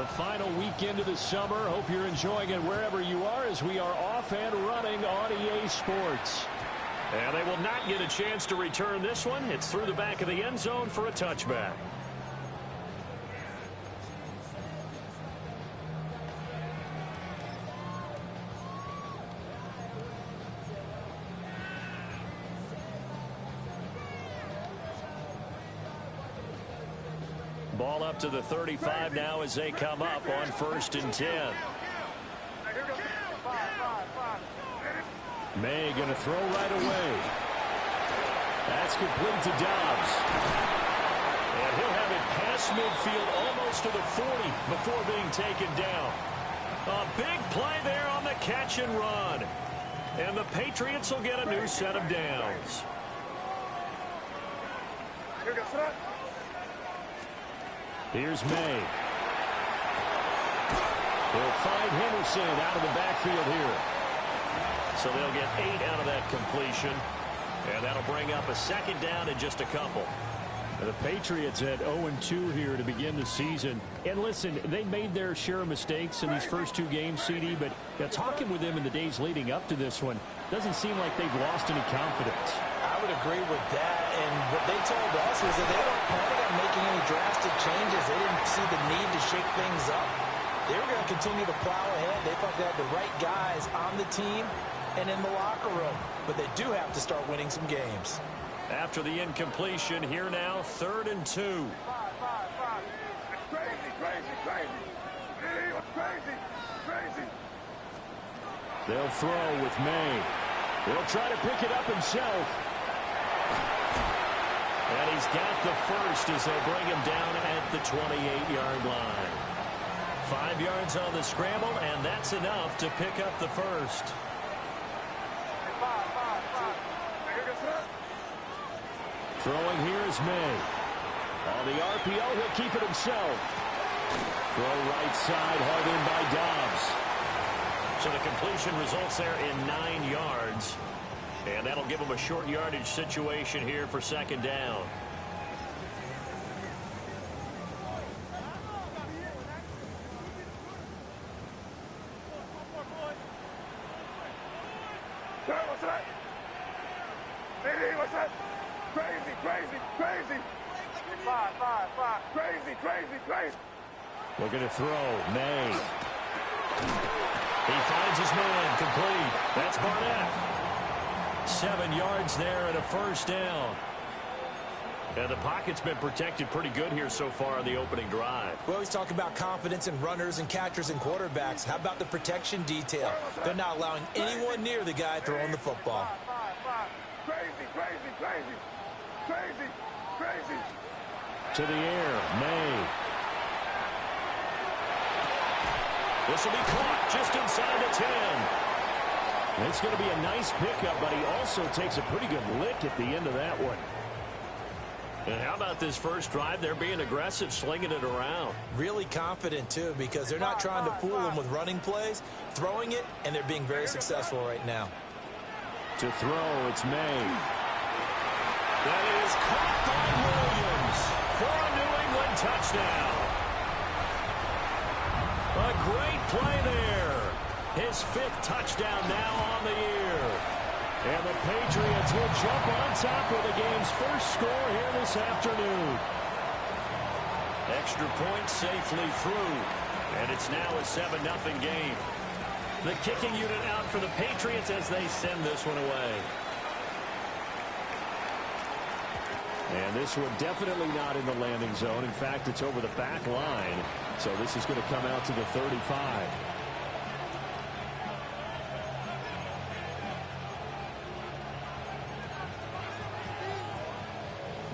The final weekend of the summer. Hope you're enjoying it wherever you are as we are off and running on EA Sports. And they will not get a chance to return this one. It's through the back of the end zone for a touchback. Ball up to the 35 now as they come up on 1st and 10. May going to throw right away. That's complete to Dobbs. And he'll have it past midfield almost to the 40 before being taken down. A big play there on the catch and run. And the Patriots will get a new set of downs. Here's May. They'll find Henderson out of the backfield here. So they'll get 8 out of that completion. And that'll bring up a 2nd down in just a couple. The Patriots at 0-2 here to begin the season. And listen, they made their share of mistakes in these first 2 games, CD, but talking with them in the days leading up to this one, doesn't seem like they've lost any confidence. I would agree with that. And what they told us was that they weren't planning on making any drastic changes. They didn't see the need to shake things up. They were going to continue to plow ahead. They thought they had the right guys on the team and in the locker room. But they do have to start winning some games. After the incompletion, here now, 3rd and 2. They'll throw with May. He'll try to pick it up himself. And he's got the first as they bring him down at the 28-yard line. 5 yards on the scramble, and that's enough to pick up the first. Throwing here is May. On the RPO, he'll keep it himself. Throw right side, hauled in by Dobbs. So the completion results there in 9 yards. And that'll give them a short yardage situation here for 2nd down. Looking to throw. May. He finds his man. Complete. That's Barnett. 7 yards there and a 1st down. And the pocket's been protected pretty good here so far on the opening drive. We always talk about confidence in runners and catchers and quarterbacks. How about the protection detail? They're not allowing anyone near the guy throwing the football. To the air. May. This will be caught just inside the 10. It's going to be a nice pickup, but he also takes a pretty good lick at the end of that one. And how about this first drive? They're being aggressive, slinging it around. Really confident, too, because they're not trying to fool them with running plays, throwing it, and they're being very successful right now. To throw, it's May. That is caught by Williams for a New England touchdown. A great play there. His 5th touchdown now on the year. And the Patriots will jump on top with the game's first score here this afternoon. Extra point safely through. And it's now a 7-0 game. The kicking unit out for the Patriots as they send this one away. And this one definitely not in the landing zone. In fact, it's over the back line. So this is going to come out to the 35.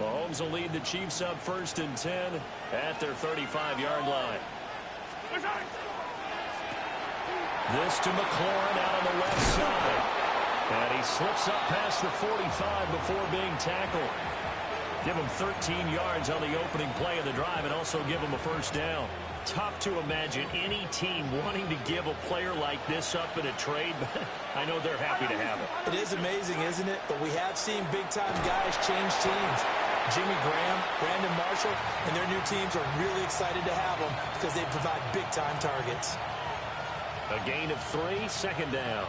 Mahomes will lead the Chiefs up 1st and 10 at their 35-yard line. This to McLaurin out on the left side. And he slips up past the 45 before being tackled. Give him 13 yards on the opening play of the drive and also give him a 1st down. Tough to imagine any team wanting to give a player like this up in a trade, but I know they're happy to have it. It is amazing, isn't it? But we have seen big-time guys change teams. Jimmy Graham, Brandon Marshall, and their new teams are really excited to have them because they provide big-time targets. A gain of 3, second down.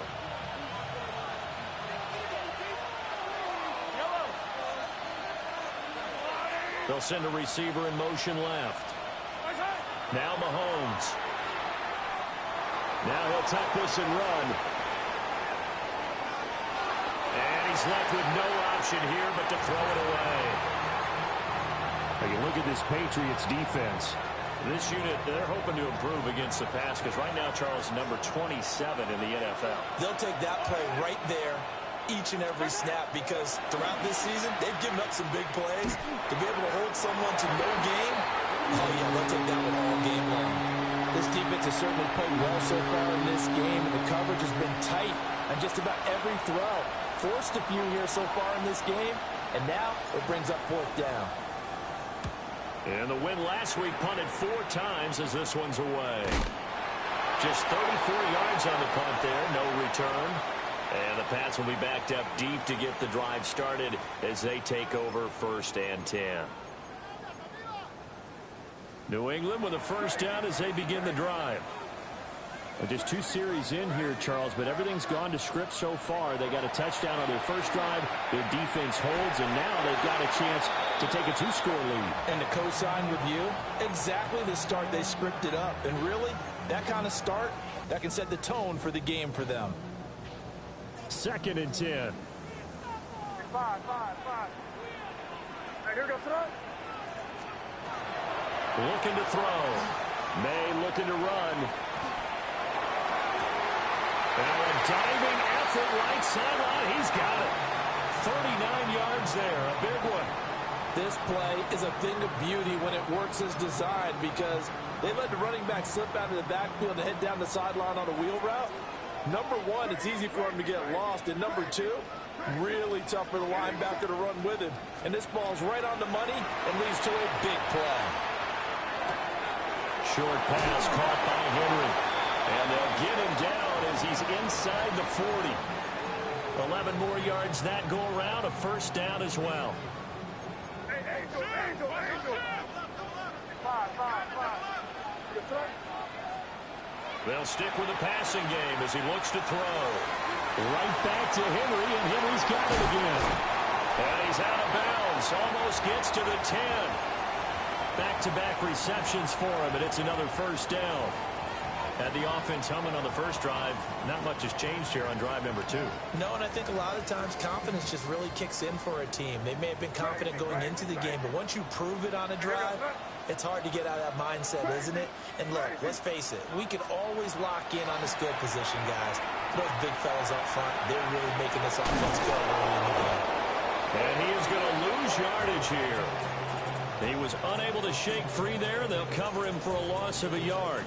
They'll send a receiver in motion left. Now Mahomes. Now he'll tuck this and run. And he's left with no option here but to throw it away. Now you look at this Patriots defense. This unit, they're hoping to improve against the pass because right now, Charles, number 27 in the NFL. They'll take that play right there each and every snap because throughout this season, they've given up some big plays. To be able to hold someone to no gain, oh yeah, they'll take that one all game long. This defense has certainly played well so far in this game, and the coverage has been tight on just about every throw. Forced a few here so far in this game, and now it brings up 4th down. And the win last week punted 4 times as this one's away. Just 34 yards on the punt there, no return. And the Pats will be backed up deep to get the drive started as they take over 1st and 10. New England with a first down as they begin the drive. Well, just 2 series in here, Charles, but everything's gone to script so far. They got a touchdown on their first drive. Their defense holds, and now they've got a chance to take a 2-score lead. And the cosign review, exactly the start they scripted up. And really, that kind of start, that can set the tone for the game for them. 2nd and 10. 5. Hey, here we go, throw. Looking to throw. May looking to run. Now a diving effort right sideline. He's got it. 39 yards there. A big one. This play is a thing of beauty when it works as designed because they let the running back slip out of the backfield and head down the sideline on a wheel route. Number 1, it's easy for him to get lost. And number 2, really tough for the linebacker to run with him. And this ball's right on the money and leads to a big play. Short pass caught by Henry. And they'll get him down as he's inside the 40. 11 more yards that go around. A first down as well. Angel. 5. They'll stick with the passing game as he looks to throw. Right back to Henry, and Henry's got it again. And he's out of bounds. Almost gets to the 10. Back-to-back receptions for him, and it's another first down. Had the offense humming on the first drive. Not much has changed here on drive number 2. No, and I think a lot of times confidence just really kicks in for a team. They may have been confident going into the game, but once you prove it on a drive, it's hard to get out of that mindset, isn't it? And look, let's face it, we can always lock in on the skill position, guys. Those big fellas up front, they're really making this offense go early in the game. And he is going to lose yardage here. He was unable to shake free there. They'll cover him for a loss of a yard.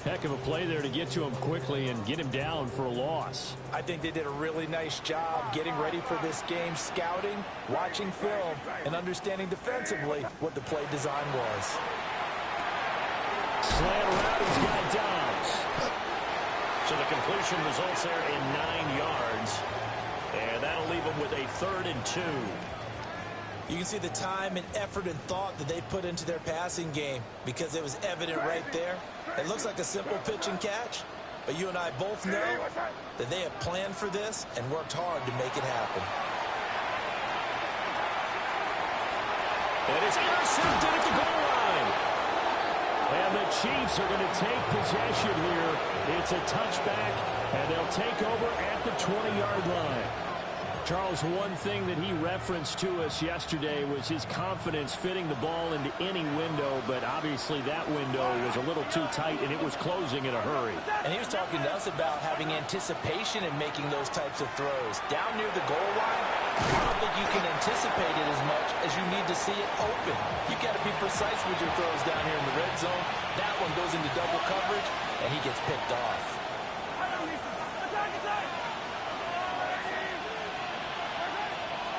Heck of a play there to get to him quickly and get him down for a loss. I think they did a really nice job getting ready for this game, scouting, watching film, and understanding defensively what the play design was. Slant around, he's got Dobbs. So the completion results there in 9 yards. And that'll leave him with a 3rd and 2. You can see the time and effort and thought that they put into their passing game because it was evident right there. It looks like a simple pitch and catch, but you and I both know that they have planned for this and worked hard to make it happen. And it's intercepted at the goal line. And the Chiefs are going to take possession here. It's a touchback, and they'll take over at the 20-yard line. Charles, one thing that he referenced to us yesterday was his confidence fitting the ball into any window, but obviously that window was a little too tight, and it was closing in a hurry. And he was talking to us about having anticipation in making those types of throws. Down near the goal line, I don't think you can anticipate it as much as you need to see it open. You've got to be precise with your throws down here in the red zone. That one goes into double coverage, and he gets picked off.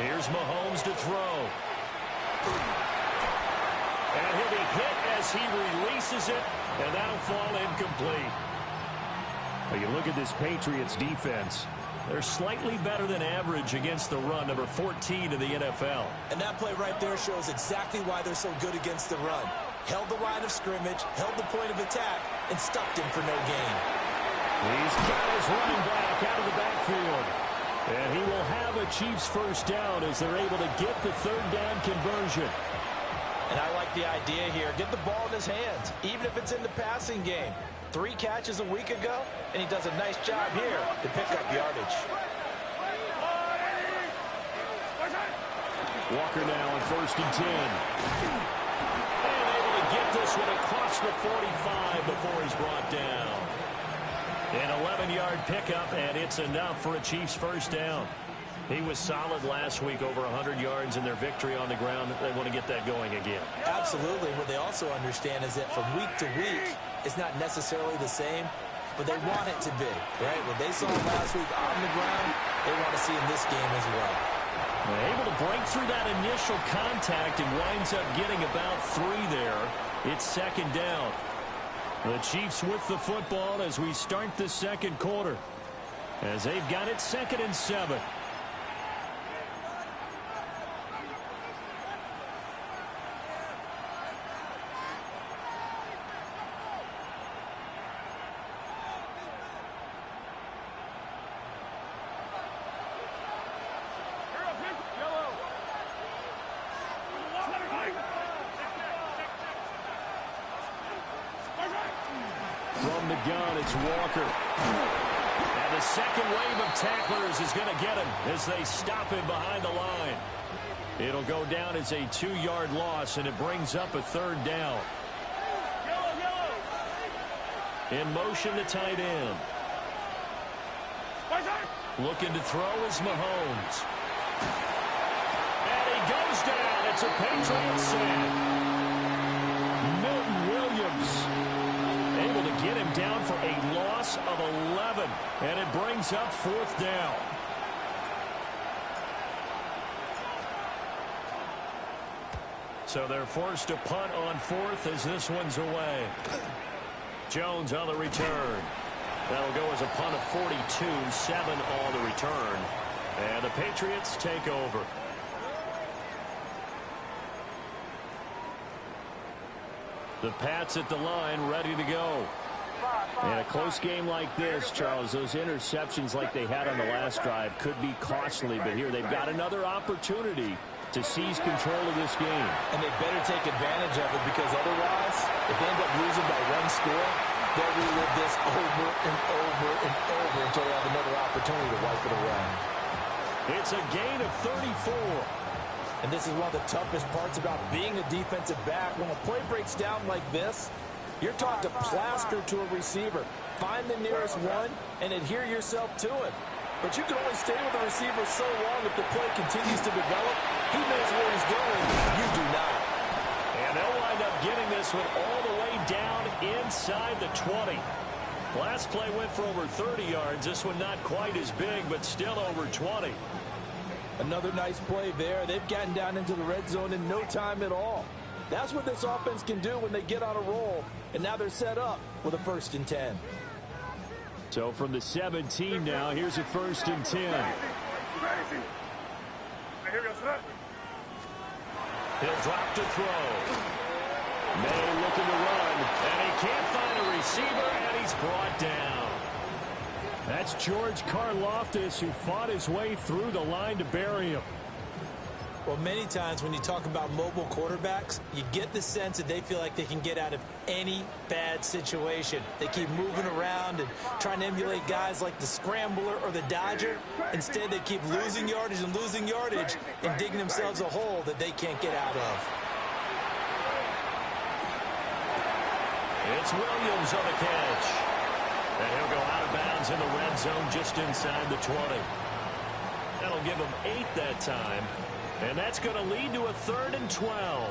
Here's Mahomes to throw. And he'll be hit as he releases it, and that'll fall incomplete. Well, you look at this Patriots defense. They're slightly better than average against the run, number 14 in the NFL. And that play right there shows exactly why they're so good against the run. Held the line of scrimmage, held the point of attack, and stuffed him for no gain. He's got his running back out of the backfield. And he will have a Chiefs first down as they're able to get the third down conversion. And I like the idea here. Get the ball in his hands, even if it's in the passing game. 3 catches a week ago, and he does a nice job here to pick up yardage. Walker now on 1st and 10. And able to get this one across the 45 before he's brought down. An 11-yard pickup, and it's enough for a Chiefs first down. He was solid last week, over 100 yards in their victory on the ground. They want to get that going again. Absolutely. What they also understand is that from week to week, it's not necessarily the same, but they want it to be, right? What they saw last week on the ground, they want to see in this game as well. They're able to break through that initial contact and winds up getting about 3 there. It's 2nd down. The Chiefs with the football as we start the 2nd quarter, as they've got it 2nd and 7. From the gun, it's Walker. And the second wave of tacklers is going to get him as they stop him behind the line. It'll go down as a 2-yard loss, and it brings up a 3rd down. In motion, the tight end. Looking to throw is Mahomes. And he goes down. It's a Patriots sack. Milton Williams able to get him down for a loss of 11. And it brings up 4th down. So they're forced to punt on 4th as this one's away. Jones on the return. That'll go as a punt of 42, 7 on the return. And the Patriots take over. The Pats at the line, ready to go. In a close game like this, Charles, those interceptions like they had on the last drive could be costly, but here they've got another opportunity to seize control of this game. And they better take advantage of it, because otherwise, if they end up losing by 1 score, they'll relive this over and over and over until they have another opportunity to wipe it away. It's a gain of 34. And this is one of the toughest parts about being a defensive back. When a play breaks down like this, you're taught to plaster to a receiver. Find the nearest one and adhere yourself to it. But you can only stay with the receiver so long if the play continues to develop. He knows where he's going. You do not. And they'll wind up getting this one all the way down inside the 20. Last play went for over 30 yards. This one not quite as big, but still over 20. Another nice play there. They've gotten down into the red zone in no time at all. That's what this offense can do when they get on a roll. And now they're set up with a 1st and 10. So from the 17 now, here's a 1st and 10. He'll drop to throw. May looking to run. And he can't find a receiver, and he's brought down. That's George Karlaftis, who fought his way through the line to bury him. Well, many times when you talk about mobile quarterbacks, you get the sense that they feel like they can get out of any bad situation. They keep moving around and trying to emulate guys like the Scrambler or the Dodger. Instead, they keep losing yardage and digging themselves a hole that they can't get out of. It's Williams on the catch. And he'll go out of bounds in the red zone just inside the 20. That'll give him 8 that time. And that's going to lead to a 3rd and 12.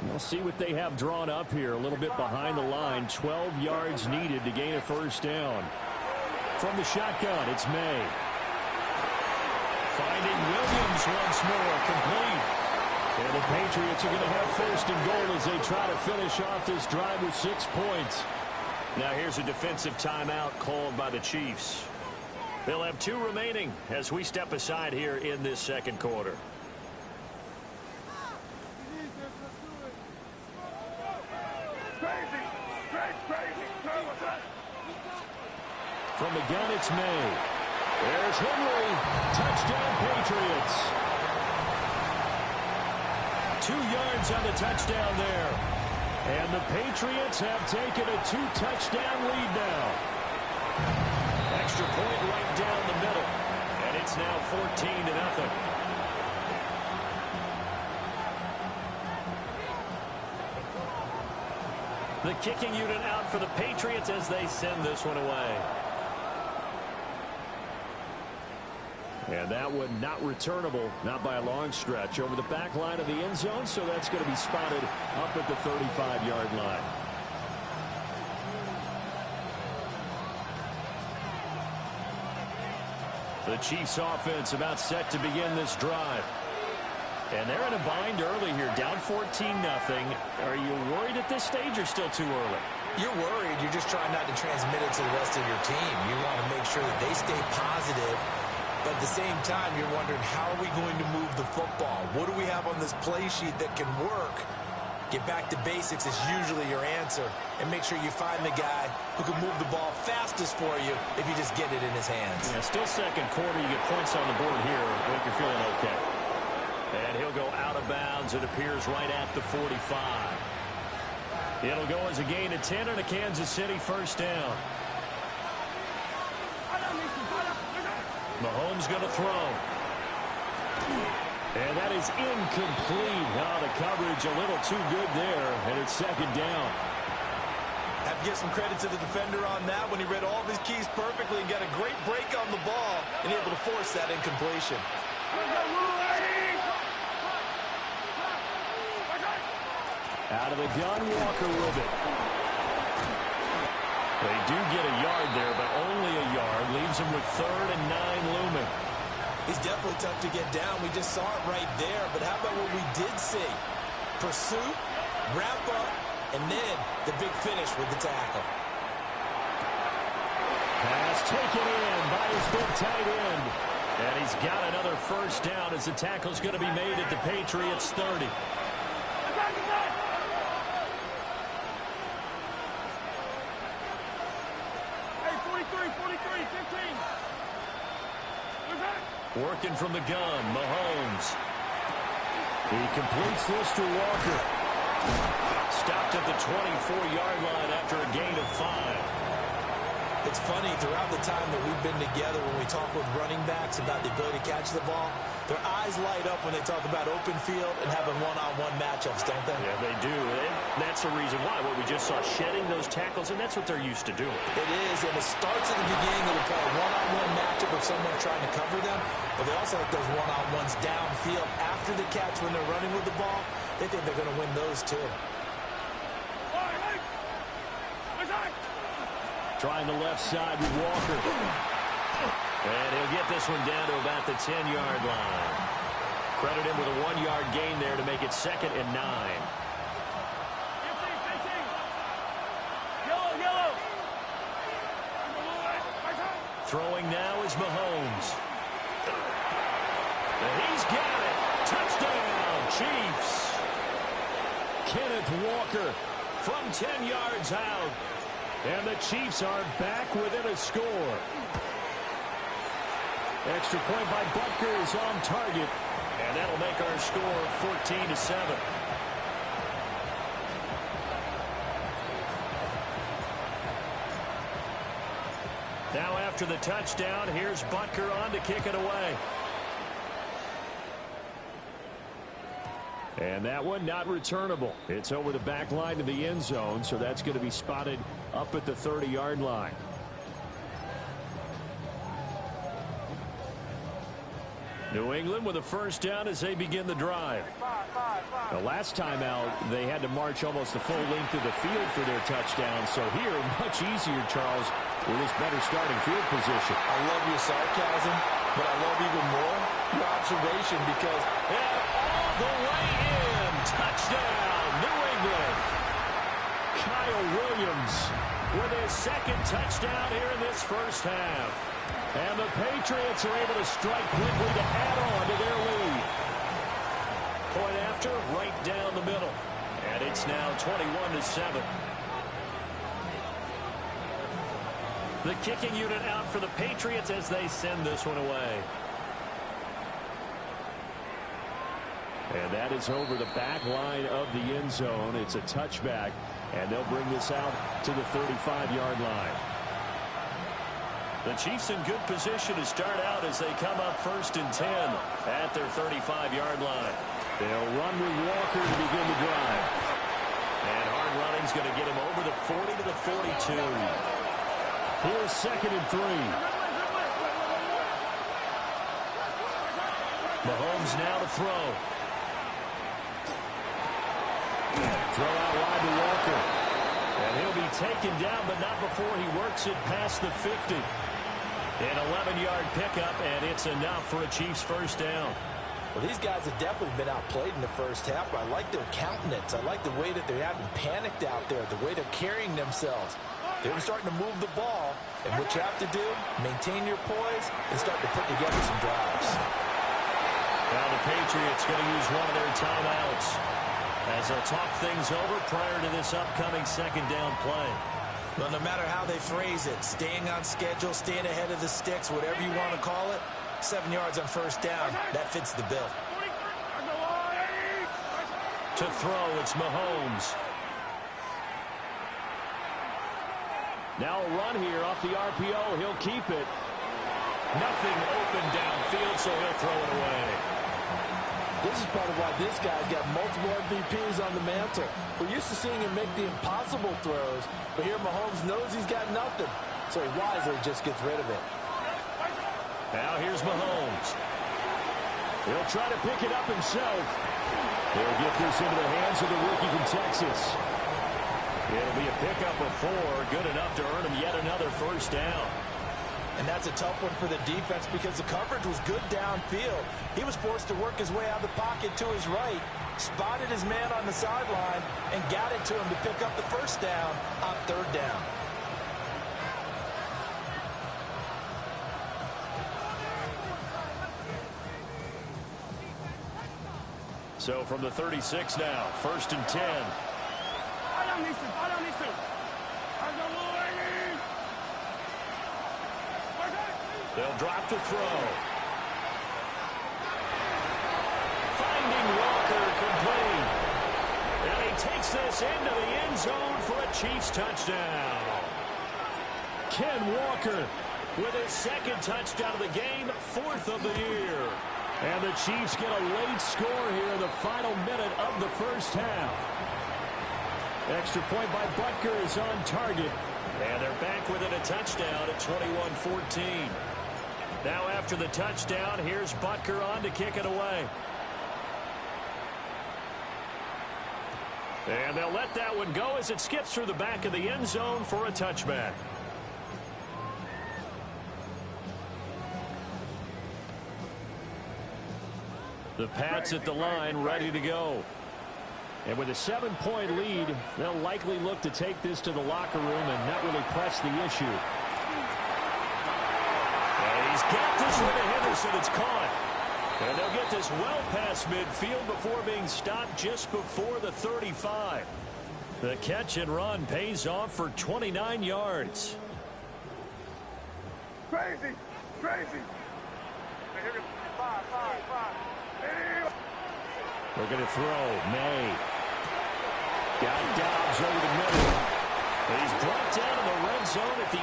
We'll see what they have drawn up here. A little bit behind the line. 12 yards needed to gain a 1st down. From the shotgun, it's May. Finding Williams once more, complete. And the Patriots are going to have 1st and goal as they try to finish off this drive with 6 points. Now here's a defensive timeout called by the Chiefs. They'll have 2 remaining as we step aside here in this second quarter. From the gun, it's May. There's Henry. Touchdown, Patriots. 2 yards on the touchdown there. And the Patriots have taken a 2-touchdown lead now. Extra point right down the middle. And it's now 14-0. The kicking unit out for the Patriots as they send this one away. And that one not returnable, not by a long stretch, over the back line of the end zone, so that's going to be spotted up at the 35-yard line. The Chiefs offense about set to begin this drive. And they're in a bind early here, down 14-0. Are you worried at this stage or still too early? You're worried. You're just trying not to transmit it to the rest of your team. You want to make sure that they stay positive. But at the same time, you're wondering, how are we going to move the football? What do we have on this play sheet that can work? Get back to basics is usually your answer. And make sure you find the guy who can move the ball fastest for you if you just get it in his hands. Yeah, still second quarter. You get points on the board here. I think you're feeling okay. And he'll go out of bounds. It appears right at the 45. It'll go as a gain of 10 and a Kansas City first down. Mahomes going to throw. And that is incomplete. The coverage a little too good there, and it's second down. Have to give some credit to the defender on that when he read all of his keys perfectly and got a great break on the ball and able to force that incompletion. Out of the gun, Walker with it. They do get a yard there, but only a yard. Leaves them with 3rd and 9 looming. He's definitely tough to get down. We just saw it right there. But how about what we did see? Pursuit, wrap up, and then the big finish with the tackle. Pass taken in by his big tight end. And he's got another first down as the tackle's going to be made at the Patriots 30. Working from the gun, Mahomes. He completes this to Walker. Stopped at the 24-yard line after a gain of 5. It's funny, throughout the time that we've been together, when we talk with running backs about the ability to catch the ball, their eyes light up when they talk about open field and having one-on-one matchups, don't they? Yeah, they do. And that's the reason why. What we just saw, shedding those tackles, and that's what they're used to doing. It is, and it starts at the beginning of the play, one-on-one matchup of someone trying to cover them, but they also like those one-on-ones downfield after the catch when they're running with the ball. They think they're going to win those too. Trying the left side with Walker. And he'll get this one down to about the 10-yard line. Credit him with a 1-yard gain there to make it 2nd and 9. Throwing now is Mahomes. And he's got it. Touchdown, Chiefs. Kenneth Walker from 10 yards out. And the Chiefs are back within a score. Extra point by Butker is on target. And that'll make our score 14-7. Now after the touchdown, here's Butker on to kick it away. And that one not returnable. It's over the back line to the end zone, so that's going to be spotted up at the 30-yard line. New England with a first down as they begin the drive. The last time out, they had to march almost the full length of the field for their touchdown. So here, much easier, Charles, with this better starting field position. I love your sarcasm, but I love even more your observation because all the way in. Touchdown, New England. Kyle Williams with his 2nd touchdown here in this first half. And the Patriots are able to strike quickly to add on to their lead. Point after, right down the middle. And it's now 21-7. The kicking unit out for the Patriots as they send this one away. And that is over the back line of the end zone. It's a touchback, and they'll bring this out to the 35-yard line. The Chiefs in good position to start out as they come up 1st and 10 at their 35-yard line. They'll run with Walker to begin the drive. And hard running's going to get him over the 40 to the 42. Here's 2nd and 3. Mahomes now to throw. Throw out wide to Walker. And he'll be taken down, but not before he works it past the 50. An 11-yard pickup, and it's enough for a Chiefs first down. Well, these guys have definitely been outplayed in the first half, but I like their countenance. I like the way that they haven't panicked out there, the way they're carrying themselves. They're starting to move the ball, and what you have to do, maintain your poise and start to put together some drives. Now the Patriots going to use one of their timeouts as they'll talk things over prior to this upcoming 2nd down play. Well, no matter how they phrase it, staying on schedule, staying ahead of the sticks, whatever you want to call it, 7 yards on 1st down, that fits the bill. To throw, it's Mahomes. Now a run here off the RPO. He'll keep it. Nothing open downfield, so he'll throw it away. This is part of why this guy's got multiple MVPs on the mantle. We're used to seeing him make the impossible throws, but here Mahomes knows he's got nothing, so he wisely just gets rid of it. Now here's Mahomes. He'll try to pick it up himself. He'll get this into the hands of the rookie from Texas. It'll be a pickup of 4, good enough to earn him yet another first down. And that's a tough one for the defense because the coverage was good downfield. He was forced to work his way out of the pocket to his right, spotted his man on the sideline, and got it to him to pick up the first down on 3rd down. So from the 36 now, 1st and 10. They'll drop to throw. Finding Walker complete. And he takes this into the end zone for a Chiefs touchdown. Ken Walker With his 2nd touchdown of the game, 4th of the year. And the Chiefs get a late score here in the final minute of the first half. Extra point by Butker is on target. And they're back within a touchdown at 21-14. Now after the touchdown, here's Butker on to kick it away. And they'll let that one go as it skips through the back of the end zone for a touchback. The Pats at the line, ready to go. And with a 7-point lead, they'll likely look to take this to the locker room and not really press the issue. And he's got this one to Henderson. It's caught. And they'll get this well past midfield before being stopped just before the 35. The catch and run pays off for 29 yards. Crazy. Five. They're going to throw. May. Got Dobbs over the middle. He's brought down in the red zone at the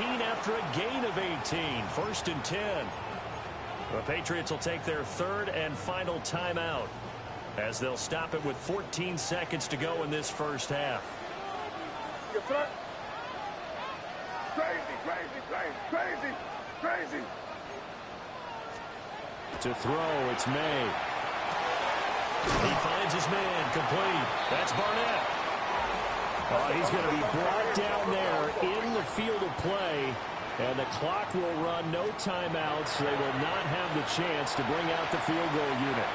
18 after a gain of 18. 1st and 10. The Patriots will take their 3rd and final timeout as they'll stop it with 14 seconds to go in this first half. Crazy. To throw, it's May. He finds his man complete. That's Barnett. Oh, he's going to be brought down there in the field of play. And the clock will run, no timeouts. They will not have the chance to bring out the field goal unit.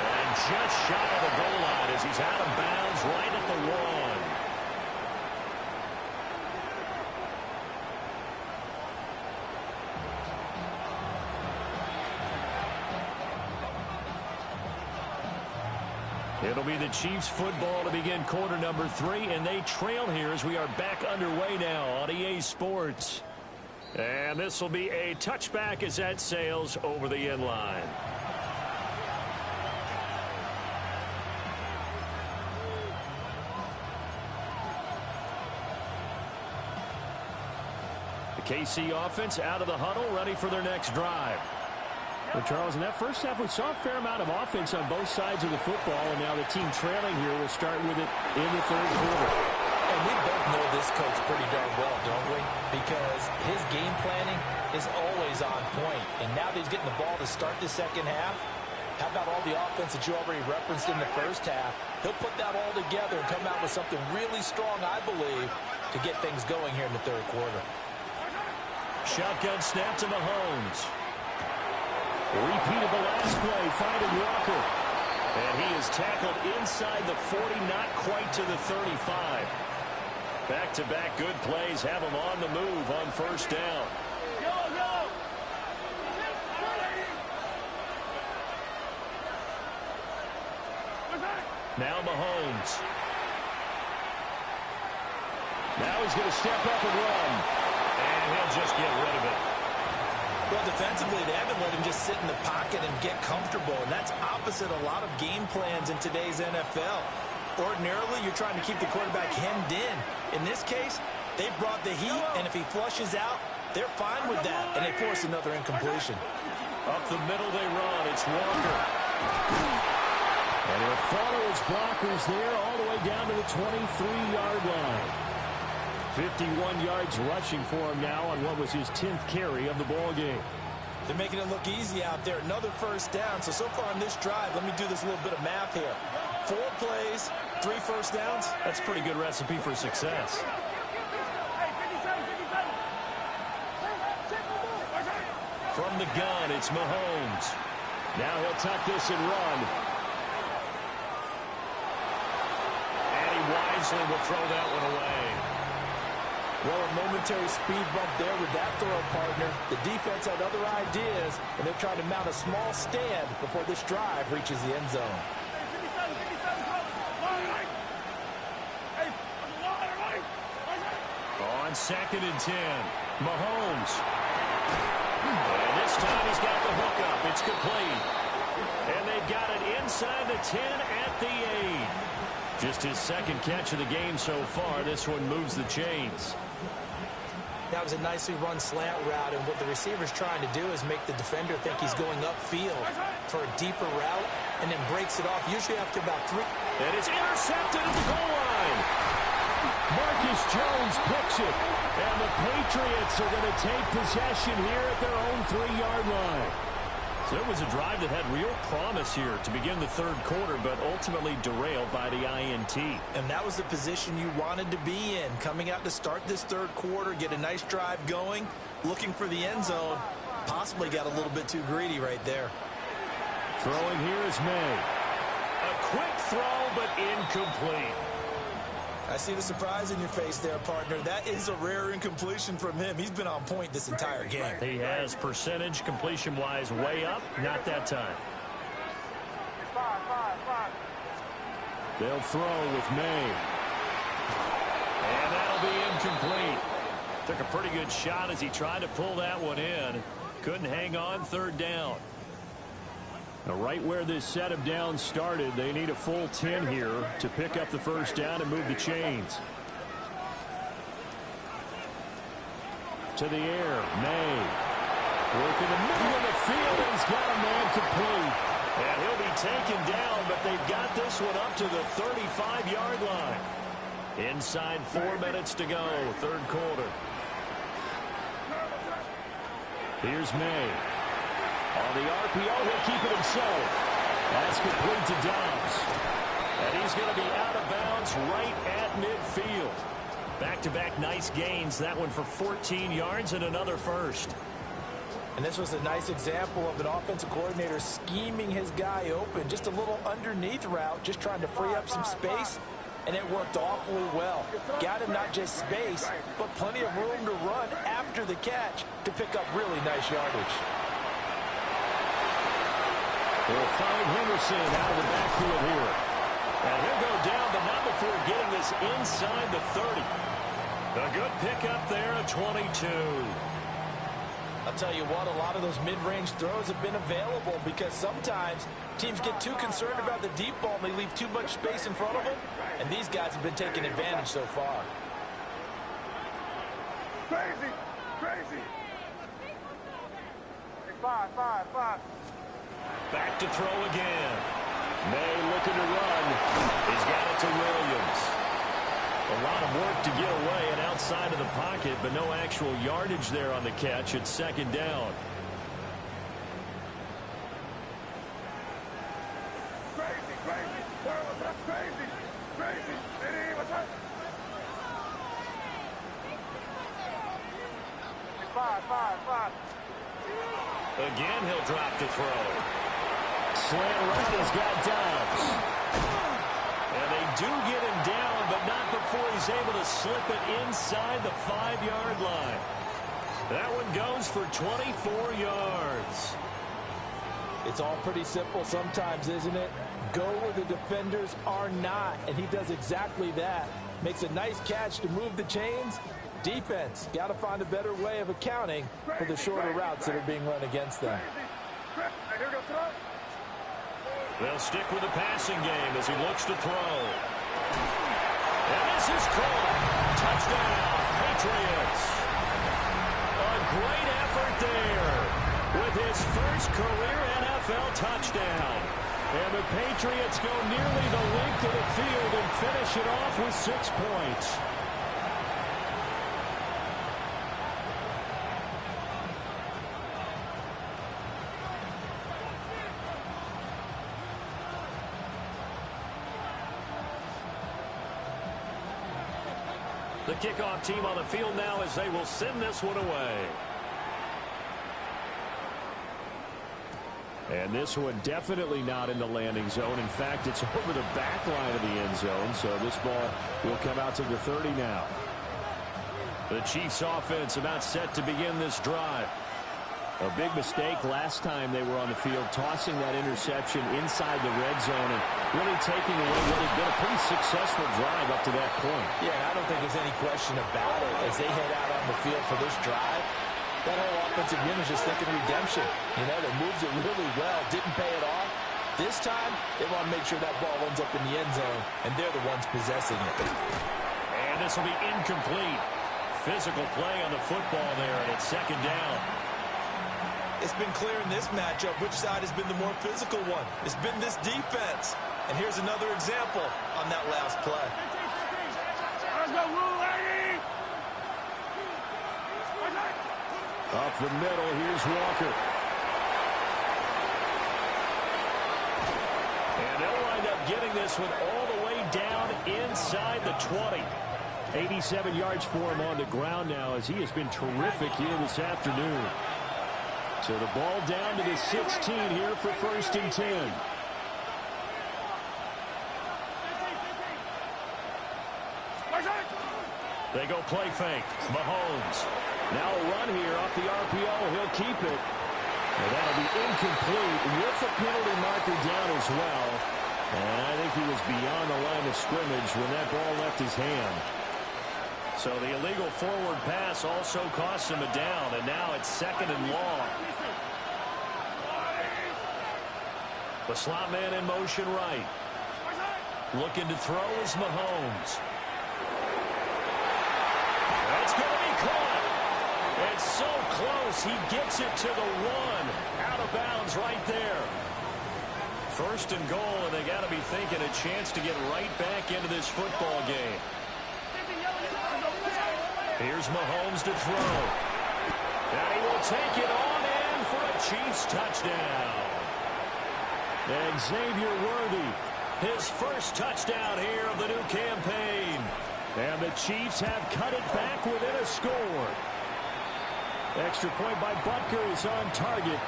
And just shy of the goal line as he's out of bounds right at the 1. It'll be the Chiefs football to begin quarter number 3, and they trail here as we are back underway now on EA Sports. And this will be a touchback as that sails over the end line. The KC offense out of the huddle, ready for their next drive. Well, Charles, in that first half, we saw a fair amount of offense on both sides of the football, and now the team trailing here will start with it in the third quarter. And we both know this coach pretty darn well, don't we? Because his game planning is always on point. And now that he's getting the ball to start the second half, how about all the offense that you already referenced in the first half? He'll put that all together and come out with something really strong, I believe, to get things going here in the third quarter. Shotgun snap to Mahomes. Repeated the last play, finding Walker. And he is tackled inside the 40, not quite to the 35. Back-to-back good plays have him on the move on first down. Now Mahomes. Now he's going to step up and run. And he'll just get rid of it. Well, defensively, they haven't let him just sit in the pocket and get comfortable, and that's opposite a lot of game plans in today's NFL. Ordinarily, you're trying to keep the quarterback hemmed in. In this case, they brought the heat, and if he flushes out, they're fine with that, and they force another incompletion. Up the middle they run. It's Walker. And he'll follow his blockers there all the way down to the 23-yard line. 51 yards rushing for him now on what was his 10th carry of the ball game. They're making it look easy out there. Another first down. So far on this drive, let me do this little bit of math here. 4 plays, 3 first downs. That's a pretty good recipe for success. From the gun, it's Mahomes. Now he'll tuck this and run. And he wisely will throw that one away. Well, a momentary speed bump there with that throw, partner. The defense had other ideas, and they're trying to mount a small stand before this drive reaches the end zone. On 2nd and 10, Mahomes. And this time he's got the hook up. It's complete. And they've got it inside the 10 at the 8. Just his second catch of the game so far. This one moves the chains. That was a nicely run slant route, and what the receiver's trying to do is make the defender think he's going upfield for a deeper route, and then breaks it off, usually after about 3. And it's intercepted at the goal line. Marcus Jones picks it, and the Patriots are going to take possession here at their own 3-yard line. So it was a drive that had real promise here to begin the third quarter, but ultimately derailed by the INT. And that was the position you wanted to be in, coming out to start this third quarter, get a nice drive going, looking for the end zone. Possibly got a little bit too greedy right there. Throwing here is May. A quick throw, but incomplete. I see the surprise in your face there, partner. That is a rare incompletion from him. He's been on point this entire game. He has percentage completion-wise way up. Not that time. They'll throw with May. And that'll be incomplete. Took a pretty good shot as he tried to pull that one in. Couldn't hang on, third down. Now, right where this set of downs started, they need a full 10 here to pick up the first down and move the chains. To the air, May. Working the middle of the field, and he's got a man complete. And he'll be taken down, but they've got this one up to the 35-yard line. Inside 4 minutes to go, third quarter. Here's May. On the RPO, he'll keep it himself. That's complete to Dobbs. And he's going to be out of bounds right at midfield. Back-to-back nice gains. That one for 14 yards and another first. And this was a nice example of an offensive coordinator scheming his guy open. Just a little underneath route, just trying to free up some space. And it worked awfully well. Got him not just space, but plenty of room to run after the catch to pick up really nice yardage. They'll find Henderson out of the backfield here. And he'll go down, but not before getting this inside the 30. A good pickup there at 22. I'll tell you what, a lot of those mid-range throws have been available because sometimes teams get too concerned about the deep ball and they leave too much space in front of them, and these guys have been taking advantage so far. Crazy. Five. Back to throw again. May looking to run. He's got it to Williams. A lot of work to get away and outside of the pocket, but no actual yardage there on the catch. It's second down. Crazy. They didn't even touch. Five. Again, he'll drop to throw. Slant right, he's got Dobbs. And they do get him down, but not before he's able to slip it inside the 5-yard line. That one goes for 24 yards. It's all pretty simple sometimes, isn't it? Go where the defenders are not, and he does exactly that. Makes a nice catch to move the chains. Defense, got to find a better way of accounting for the shorter routes that are being run against them. They'll stick with the passing game as he looks to throw. And this is caught. Touchdown, Patriots. A great effort there with his first career NFL touchdown. And the Patriots go nearly the length of the field and finish it off with 6 points. The kickoff team on the field now as they will send this one away. And this one definitely not in the landing zone. In fact, it's over the back line of the end zone. So this ball will come out to the 30 now. The Chiefs offense about set to begin this drive. A big mistake last time they were on the field, tossing that interception inside the red zone and really taking away what has been a pretty successful drive up to that point. Yeah, I don't think there's any question about it. As they head out on the field for this drive, that whole offensive unit is just thinking redemption. You know, they moved it really well, didn't pay it off. This time, they want to make sure that ball ends up in the end zone, and they're the ones possessing it. And this will be incomplete. Physical play on the football there, and it's second down. It's been clear in this matchup which side has been the more physical one. It's been this defense. And here's another example on that last play. Up the middle, here's Walker. And they'll wind up getting this one all the way down inside the 20. 87 yards for him on the ground now as he has been terrific here this afternoon. So the ball down to the 16 here for 1st and 10. They go play fake. Mahomes. Now a run here off the RPO. He'll keep it. And that'll be incomplete with the penalty marker down as well. And I think he was beyond the line of scrimmage when that ball left his hand. So the illegal forward pass also costs him a down, and now it's 2nd and long. The slot man in motion right. Looking to throw is Mahomes. That's going to be caught. It's so close. He gets it to the 1. Out of bounds right there. 1st and goal, and they got to be thinking a chance to get right back into this football game. Here's Mahomes to throw. And he will take it on in for a Chiefs touchdown. And Xavier Worthy, his first touchdown here of the new campaign. And the Chiefs have cut it back within a score. Extra point by Butker is on target.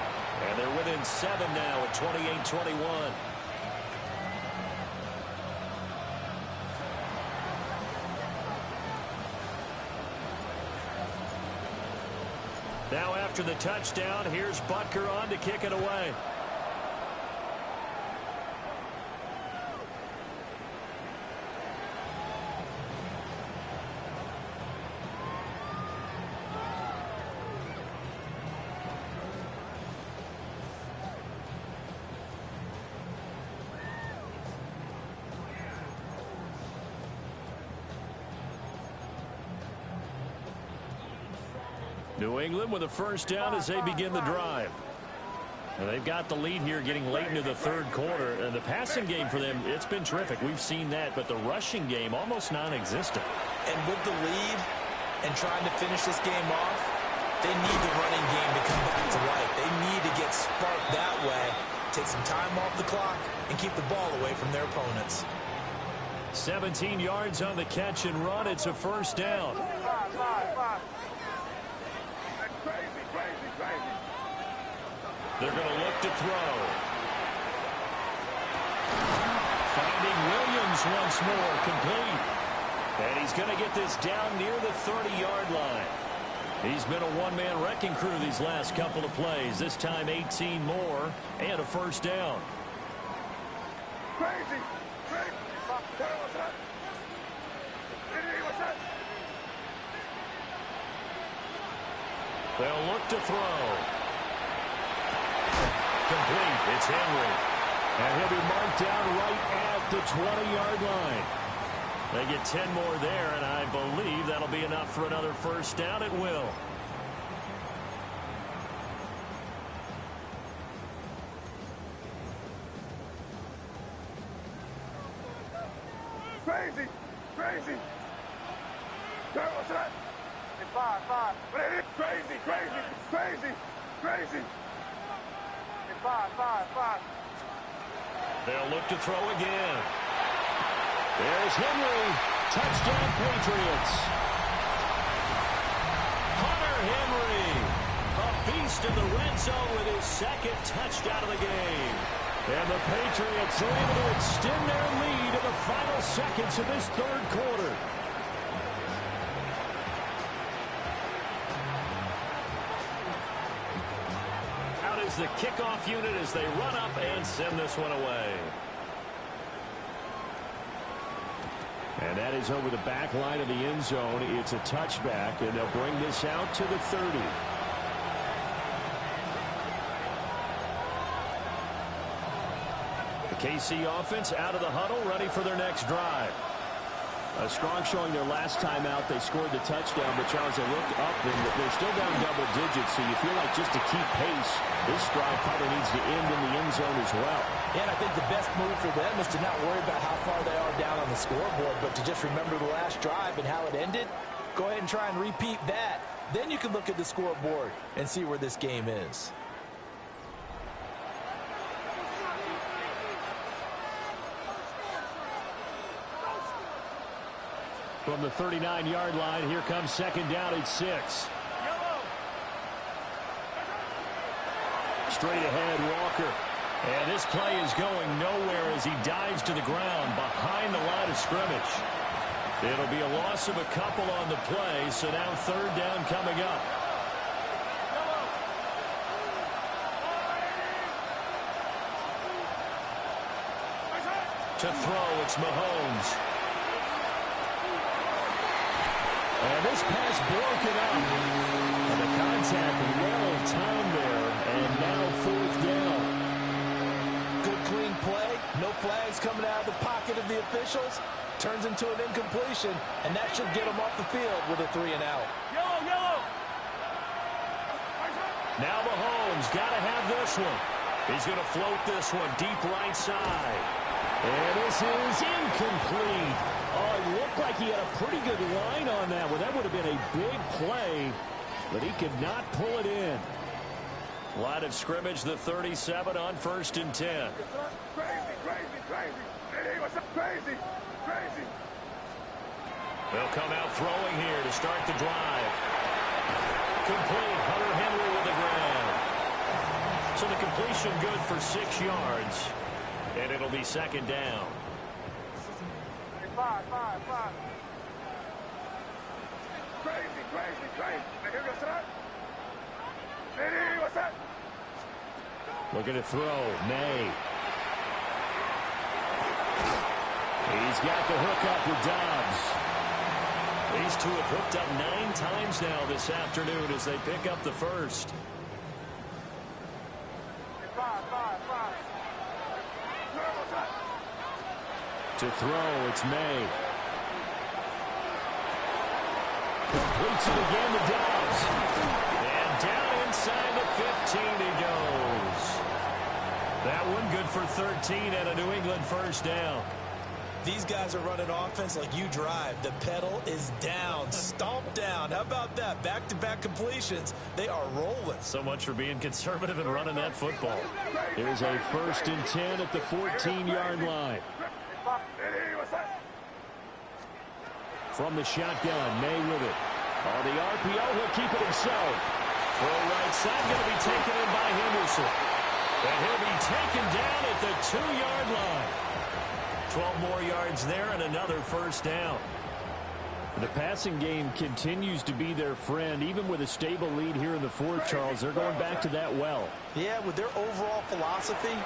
And they're within 7 now at 28-21. Now after the touchdown, here's Butker on to kick it away. New England with a first down as they begin the drive. And they've got the lead here getting late into the third quarter. And the passing game for them, it's been terrific. We've seen that. But the rushing game, almost non-existent. And with the lead and trying to finish this game off, they need the running game to come back to life. They need to get sparked that way, take some time off the clock, and keep the ball away from their opponents. 17 yards on the catch and run. It's a first down. They're going to look to throw. Finding Williams once more, complete. And he's going to get this down near the 30-yard line. He's been a one-man wrecking crew these last couple of plays. This time 18 more and a first down. Crazy. They'll look to throw. Complete. It's Henry. And he'll be marked down right at the 20-yard line. They get 10 more there, and I believe that'll be enough for another first down. It will. Crazy. What's that? Five. Crazy. Five. They'll look to throw again. There's Henry. Touchdown, Patriots. Hunter Henry, a beast in the red zone with his second touchdown of the game. And the Patriots are able to extend their lead in the final seconds of this third quarter. Out is the kickoff unit as they run up and send this one away. And that is over the back line of the end zone. It's a touchback, and they'll bring this out to the 30. The KC offense out of the huddle, ready for their next drive. A strong showing their last time out. They scored the touchdown, but Charles, they looked up, and they're still down double digits, so you feel like just to keep pace, this drive probably needs to end in the end zone as well. And I think the best move for them is to not worry about how far they are down on the scoreboard, but to just remember the last drive and how it ended. Go ahead and try and repeat that. Then you can look at the scoreboard and see where this game is. From the 39-yard line, here comes second down at 6. Straight ahead, Walker. And this play is going nowhere as he dives to the ground behind the line of scrimmage. It'll be a loss of a couple on the play, so now third down coming up. To throw, it's Mahomes. And this pass broken up. And the contact well timed there. And now fourth down. Good clean play. No flags coming out of the pocket of the officials. Turns into an incompletion. And that should get them off the field with a 3-and-out. Yellow. Now Mahomes got to have this one. He's going to float this one deep right side. And this is incomplete. Oh, it looked like he had a pretty good line on that one. That would have been a big play, but he could not pull it in. Line of scrimmage, the 37 on 1st and 10. Crazy. They'll come out throwing here to start the drive. Complete. Hunter Henry with the grab. So the completion good for 6 yards. And it'll be second down. Five. Crazy. What's that? Looking to throw. May. He's got the hook up with Dobbs. These two have hooked up 9 times now this afternoon as they pick up the first. Five. To throw, it's May. Completes it again to Dobbs. first down. These guys are running offense like you drive. The pedal is down, stomp down. How about that? Back-to-back completions. They are rolling. So much for being conservative and running that football. Here's a 1st and 10 at the 14-yard line. From the shotgun, May with it. On the RPO, he'll keep it himself. Throw right side, going to be taken in by Henderson. And he'll be taken down at the 2-yard line. 12 more yards there and another first down. The passing game continues to be their friend. Even with a stable lead here in the 4th, Charles, they're going back to that well. Yeah, with their overall philosophy,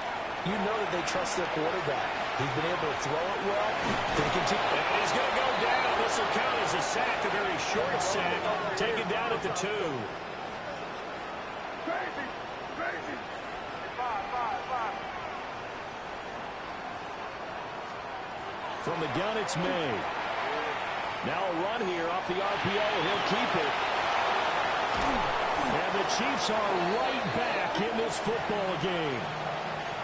you know that they trust their quarterback. He's been able to throw it well. They continue. And he's going to go down. This will count as a sack, a very short sack. Taken down at the 2. Crazy. Five. From the gun, it's May. Now a run here off the RPO. He'll keep it. And the Chiefs are right back in this football game.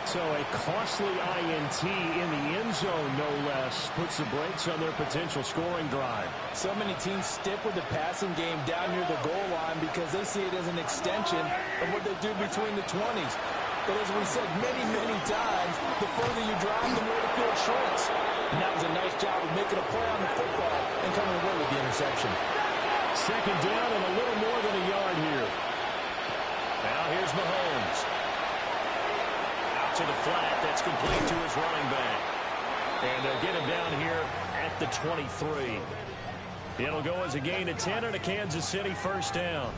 So a costly INT in the end zone, no less, puts the brakes on their potential scoring drive. So many teams stick with the passing game down near the goal line because they see it as an extension of what they do between the 20s. But as we said many times, the further you drive, the more the field shrinks. And that was a nice job of making a play on the football and coming away with the interception. 2nd down and a little more than a yard here. Now here's Mahomes. Out to the flat. That's complete to his running back. And they'll get him down here at the 23. It'll go as a gain of 10 and a Kansas City first down.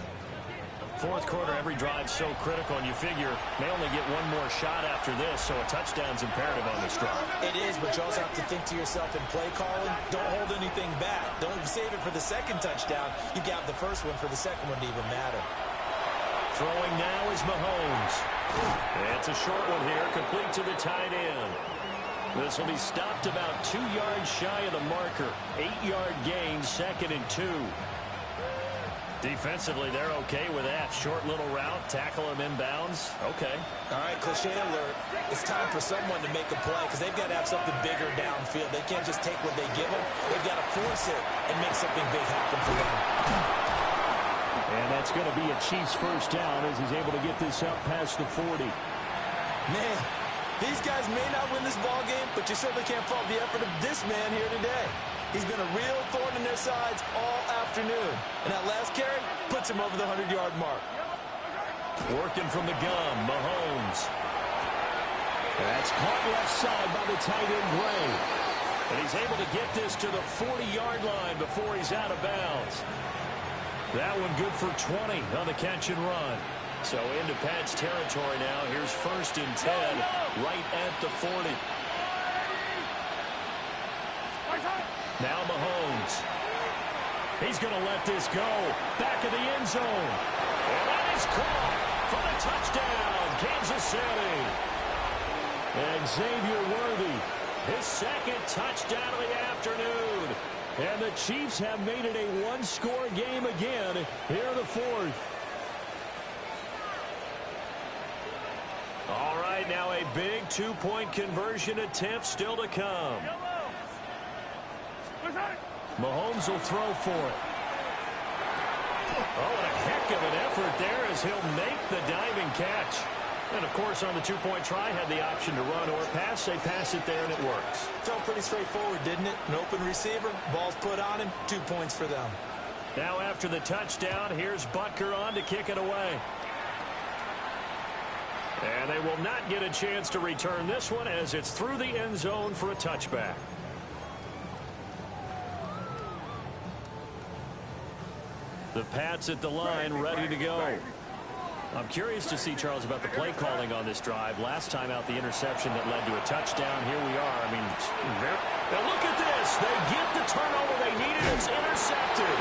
4th quarter, every drive so critical, and you figure they only get one more shot after this, so a touchdown's imperative on this drive. It is, but you also have to think to yourself in play calling, don't hold anything back. Don't save it for the 2nd touchdown. You got the 1st one for the 2nd one to even matter. Throwing now is Mahomes. It's a short one here, complete to the tight end. This will be stopped about 2 yards shy of the marker. 8-yard gain, 2nd and 2. Defensively, they're okay with that. Short little route, tackle him inbounds. Okay. All right, cliche alert. It's time for someone to make a play because they've got to have something bigger downfield. They can't just take what they give them. They've got to force it and make something big happen for them. And that's going to be a Chiefs first down as he's able to get this up past the 40. Man, these guys may not win this ball game, but you certainly can't fault the effort of this man here today. He's been a real thorn in their sides all afternoon. And that last carry puts him over the 100-yard mark. Working from the gun, Mahomes. That's caught left side by the tight end, Gray. And he's able to get this to the 40-yard line before he's out of bounds. That one good for 20 on the catch and run. So into Pat's territory now. Here's 1st and 10 right at the 40. Now Mahomes. He's going to let this go. Back of the end zone. And that is caught for the touchdown, Kansas City. And Xavier Worthy, His 2nd touchdown of the afternoon. and the Chiefs have made it a one-score game again here in the 4th. All right, now a big 2-point conversion attempt still to come. Mahomes will throw for it. Oh, and a heck of an effort there as he'll make the diving catch. And, of course, on the 2-point try, had the option to run or pass. They pass it there, and it works. Felt pretty straightforward, didn't it? An open receiver, ball's put on him, 2 points for them. Now after the touchdown, here's Butker on to kick it away. And they will not get a chance to return this one as it's through the end zone for a touchback. The Pats at the line, ready to go. I'm curious to see, Charles, about the play calling on this drive. Last time out, the interception that led to a touchdown. Here we are. I mean, now look at this. They get the turnover they needed. It's intercepted.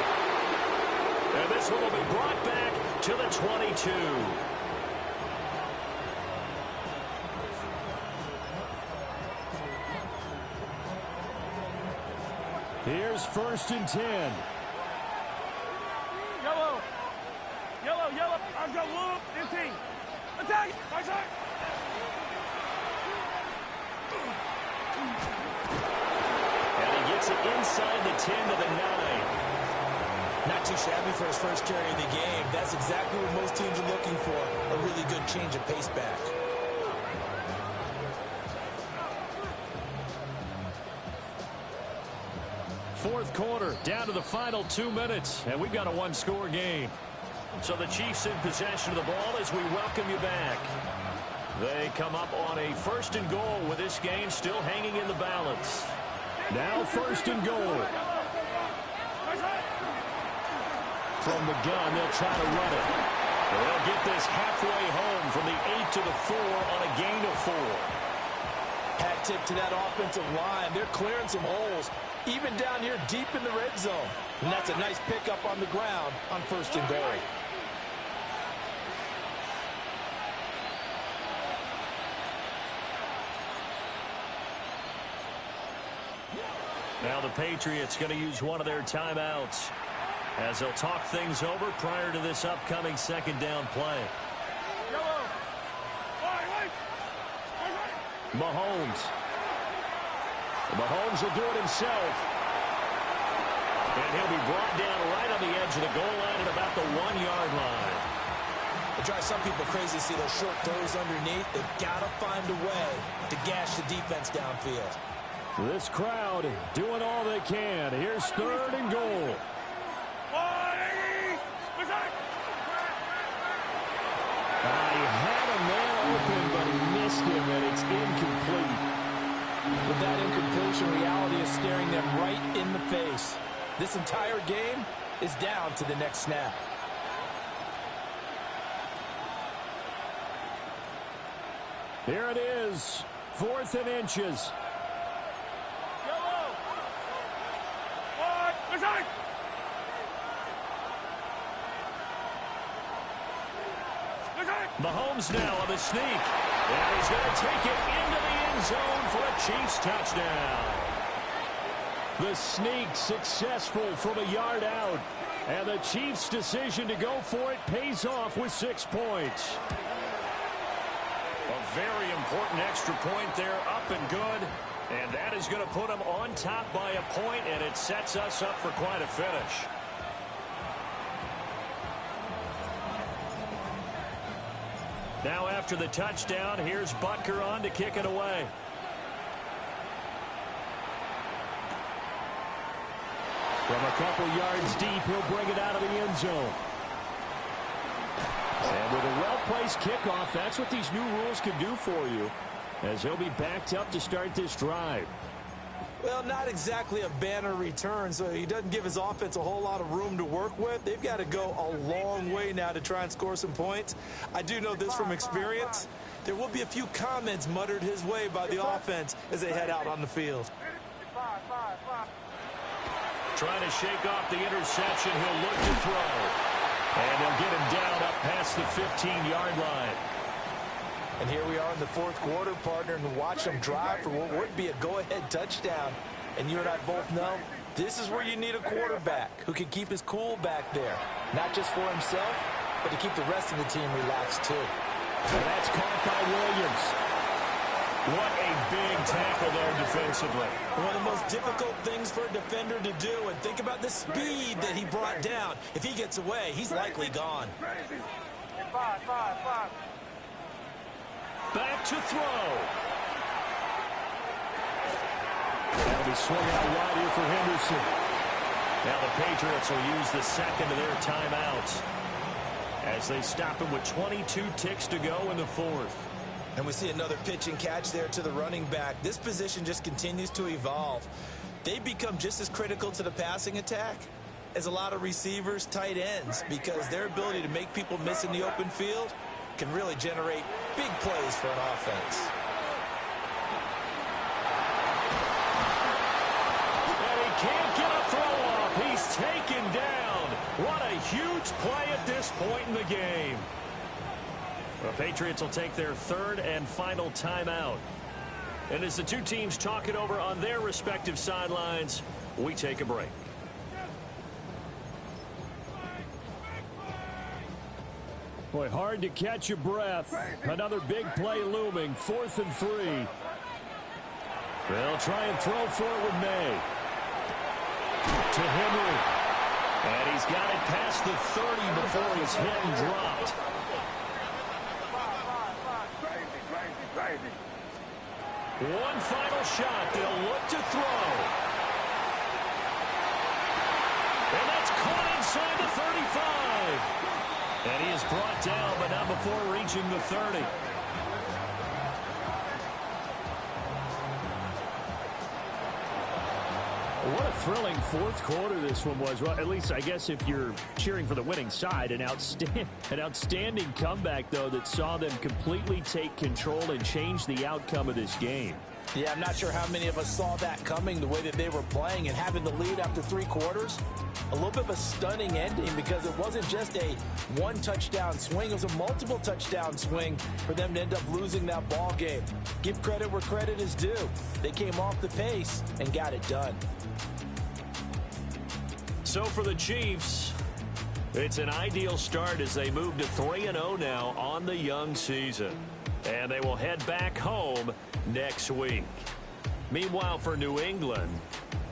And this one will be brought back to the 22. Here's 1st and 10. Yellow. Yellow, yellow. I've got blue. 15. Attack. Right side. And he gets it inside the 10 to the 9. Not too shabby for his first carry of the game. That's exactly what most teams are looking for. A really good change of pace back. Fourth quarter, down to the final 2 minutes, and we've got a one-score game. So the Chiefs in possession of the ball as we welcome you back. They come up on a first and goal with this game still hanging in the balance. Now first and goal. From the gun, they'll try to run it. They'll get this halfway home from the 8 to the 4 on a gain of 4. Hat tip to that offensive line. They're clearing some holes, even down here deep in the red zone. And that's a nice pickup on the ground on first and goal. Now the Patriots going to use one of their timeouts as they'll talk things over prior to this upcoming second down play. Mahomes. Mahomes will do it himself. And he'll be brought down right on the edge of the goal line at about the 1-yard line. It drives some people crazy to see those short throws underneath. They've got to find a way to gash the defense downfield. This crowd doing all they can. Here's third and goal. He had a man open, but he missed him, and it's incomplete. With that incompletion, reality is staring them right in the face. This entire game is down to the next snap. Here it is, 4th and inches. Mahomes now on the sneak. And he's going to take it into the end zone for a Chiefs touchdown. The sneak successful from a yard out. And the Chiefs' decision to go for it pays off with 6 points. A very important extra point there, up and good. And that is going to put them on top by a point, and it sets us up for quite a finish. Now after the touchdown, here's Butker on to kick it away. From a couple yards deep, he'll bring it out of the end zone. And with a well-placed kickoff, that's what these new rules can do for you, as he'll be backed up to start this drive. Well, not exactly a banner return, so he doesn't give his offense a whole lot of room to work with. They've got to go a long way now to try and score some points. I do know this from experience. There will be a few comments muttered his way by the offense as they head out on the field. Trying to shake off the interception. He'll look to throw. And they'll get him down up past the 15-yard line. And here we are in the fourth quarter, partner, and watch them drive for what would be a go-ahead touchdown. And you and I both know this is where you need a quarterback who can keep his cool back there. Not just for himself, but to keep the rest of the team relaxed, too. And that's caught by Williams. What a big tackle there defensively. One of the most difficult things for a defender to do, and think about the speed that he brought down. If he gets away, he's likely gone. Back to throw. That'll be swung out wide here for Henderson. Now the Patriots will use the second of their timeouts as they stop him with 22 ticks to go in the fourth. And we see another pitch and catch there to the running back. This position just continues to evolve. They become just as critical to the passing attack as a lot of receivers, tight ends, because their ability to make people miss in the open field can really generate big plays for an offense. And he can't get a throw off. He's taken down. What a huge play at this point in the game. The Patriots will take their third and final timeout. And as the two teams talk it over on their respective sidelines, we take a break. Boy, hard to catch your breath. Another big play looming. 4th and 3. They'll try and throw for it with May. To Henry. And he's got it past the 30 before he's hit and dropped. One final shot. They'll look to throw. And that's caught inside the 35. And he is brought down, but not before reaching the 30. What a thrilling fourth quarter this one was. Well, at least I guess if you're cheering for the winning side, an outstanding comeback, though, that saw them completely take control and change the outcome of this game. Yeah, I'm not sure how many of us saw that coming, the way that they were playing and having the lead after 3 quarters. A little bit of a stunning ending because it wasn't just a one-touchdown swing. It was a multiple touchdown swing for them to end up losing that ball game. Give credit where credit is due. They came off the pace and got it done. So for the Chiefs, it's an ideal start as they move to 3-0 now on the young season. And they will head back home next week. Meanwhile, for New England,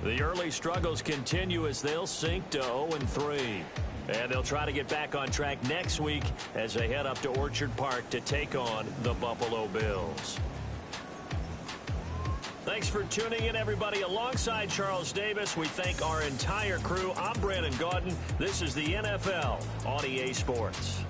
the early struggles continue as they'll sink to 0-3. And they'll try to get back on track next week as they head up to Orchard Park to take on the Buffalo Bills. Thanks for tuning in, everybody. Alongside Charles Davis, we thank our entire crew. I'm Brandon Gaudin. This is the NFL on EA Sports.